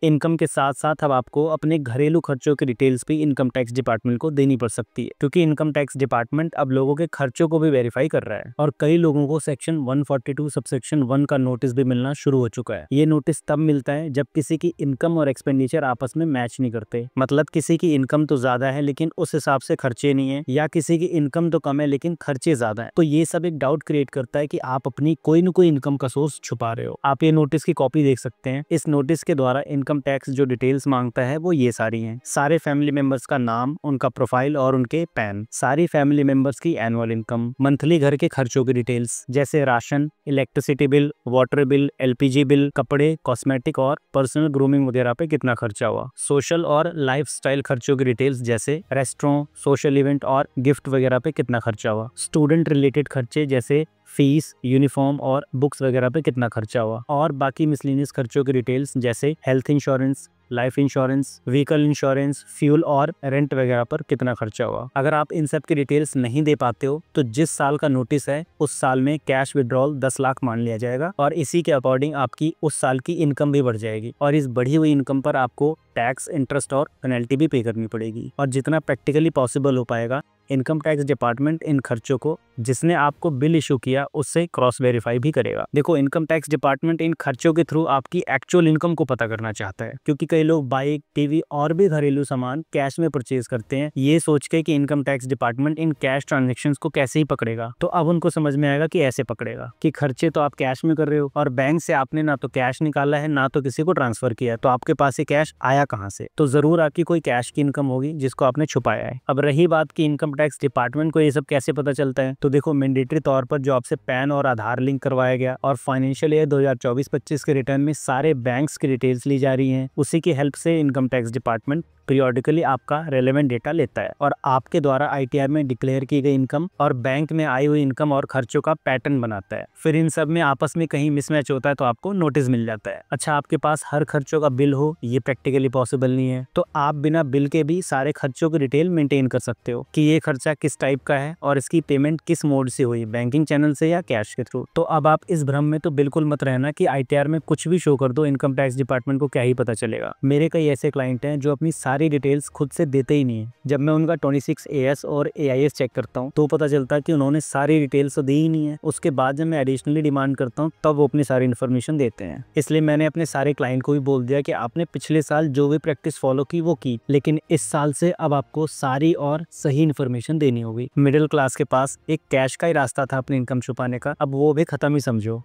Income के साथ साथ अब आपको अपने घरेलू खर्चों की डिटेल्स भी इनकम टैक्स डिपार्टमेंट को देनी पड़ सकती है, क्योंकि इनकम टैक्स डिपार्टमेंट अब लोगों के खर्चों को भी वेरीफाई कर रहा है। और कई लोगों को सेक्शन 142 सबसेक्शन 1 का नोटिस भी मिलना शुरू हो चुका है। ये नोटिस तब मिलता है जब किसी की इनकम और एक्सपेंडिचर आपस में मैच नहीं करते, मतलब किसी की इनकम तो ज्यादा है लेकिन उस हिसाब से खर्चे नहीं है, या किसी की इनकम तो कम है लेकिन खर्चे ज्यादा है। तो ये सब एक डाउट क्रिएट करता है कि आप अपनी कोई न कोई इनकम का सोर्स छुपा रहे हो। आप ये नोटिस की कॉपी देख सकते हैं। इस नोटिस के द्वारा इनकम टैक्स जो डिटेल्स मांगता है वो ये सारी हैं। सारे फैमिली मेंबर्स का नाम, उनका प्रोफाइल और उनके पैन, सारी फैमिली मेंबर्स की एनुअल इनकम, मंथली घर के खर्चों की डिटेल्स जैसे ration, electricity bill, water bill, LPG bill, कपड़े, कॉस्मेटिक और पर्सनल ग्रूमिंग वगैरह पे कितना खर्चा हुआ, सोशल और लाइफस्टाइल खर्चों की डिटेल्स जैसे रेस्टोरेंट, सोशल इवेंट और गिफ्ट वगैरह पे कितना खर्चा हुआ, स्टूडेंट रिलेटेड खर्चे जैसे फीस, यूनिफॉर्म और बुक्स वगैरह पे कितना खर्चा हुआ, और बाकी मिसलेनियस खर्चों की डिटेल्स जैसे health insurance, life insurance, vehicle insurance, fuel और रेंट वगैरह पर कितना खर्चा हुआ। अगर आप इन सब की डिटेल्स नहीं दे पाते हो तो जिस साल का नोटिस है उस साल में कैश विड्रॉल 10 लाख मान लिया जाएगा और इसी के अकॉर्डिंग आपकी उस साल की इनकम भी बढ़ जाएगी और इस बढ़ी हुई इनकम पर आपको टैक्स, इंटरेस्ट और पेनल्टी भी पे करनी पड़ेगी। और जितना प्रैक्टिकली पॉसिबल हो पाएगा इनकम टैक्स डिपार्टमेंट इन खर्चों को जिसने आपको बिल इशू किया उससे क्रॉस वेरीफाई भी करेगा। देखो, इनकम टैक्स डिपार्टमेंट इन खर्चों के थ्रू आपकी एक्चुअल इनकम को पता करना चाहता है, क्योंकि कई लोग बाइक, टीवी और भी घरेलू सामान कैश में परचेज करते हैं ये सोच के कि income tax department in cash transactions को कैसे ही पकड़ेगा। तो अब उनको समझ में आएगा कि ऐसे पकड़ेगा कि खर्चे तो आप कैश में कर रहे हो और बैंक से आपने ना तो कैश निकाला है ना तो किसी को ट्रांसफर किया है, तो आपके पास ये कैश आया कहाँ से? तो जरूर आपकी कोई कैश की इनकम होगी जिसको आपने छुपाया है। अब रही बात की इनकम टैक्स डिपार्टमेंट को ये सब कैसे पता चलता है, तो देखो, मैंडेटरी तौर पर जो आपसे पैन और आधार लिंक करवाया गया और फाइनेंशियल ईयर 2024-25 के रिटर्न में सारे बैंक्स की डिटेल्स ली जा रही हैं, उसी की हेल्प से इनकम टैक्स डिपार्टमेंट पीरियोडिकली आपका रेलेवेंट डेटा लेता है और आपके द्वारा आईटीआर में डिक्लेयर की गई इनकम और बैंक में आई हुई इनकम और खर्चों का पैटर्न बनाता है। फिर इन सब में आपस में कहीं मिसमैच होता है तो आपको नोटिस मिल जाता है। अच्छा, आपके पास हर खर्चों का बिल हो ये प्रैक्टिकली पॉसिबल नहीं है, तो आप बिना बिल के भी सारे खर्चों की डिटेल मेंटेन कर सकते हो कि ये खर्चा किस टाइप का है और इसकी पेमेंट किस मोड से हुई, बैंकिंग चैनल से या कैश के थ्रू। तो अब आप इस भ्रम में तो बिल्कुल मत रहना कि आईटीआर में कुछ भी शो कर दो, इनकम टैक्स डिपार्टमेंट को क्या ही पता चलेगा। मेरे कई ऐसे क्लाइंट हैं जो अपनी सारी डिटेल्स खुद से देते ही नहीं है। जब मैं उनका 26 AS और AIS चेक करता हूँ तो पता चलता है कि उन्होंने सारी डिटेल्स तो दी ही नहीं है। उसके बाद जब मैं एडिशनली डिमांड करता हूँ तब वो अपनी सारी इन्फॉर्मेशन देते हैं। इसलिए मैंने अपने सारे क्लाइंट को भी बोल दिया कि आपने पिछले साल जो भी प्रैक्टिस फॉलो की वो की, लेकिन इस साल से अब आपको सारी और सही इन्फॉर्मेशन देनी होगी। मिडिल क्लास के पास एक कैश का ही रास्ता था अपनी इनकम छुपाने का, अब वो भी खत्म ही समझो।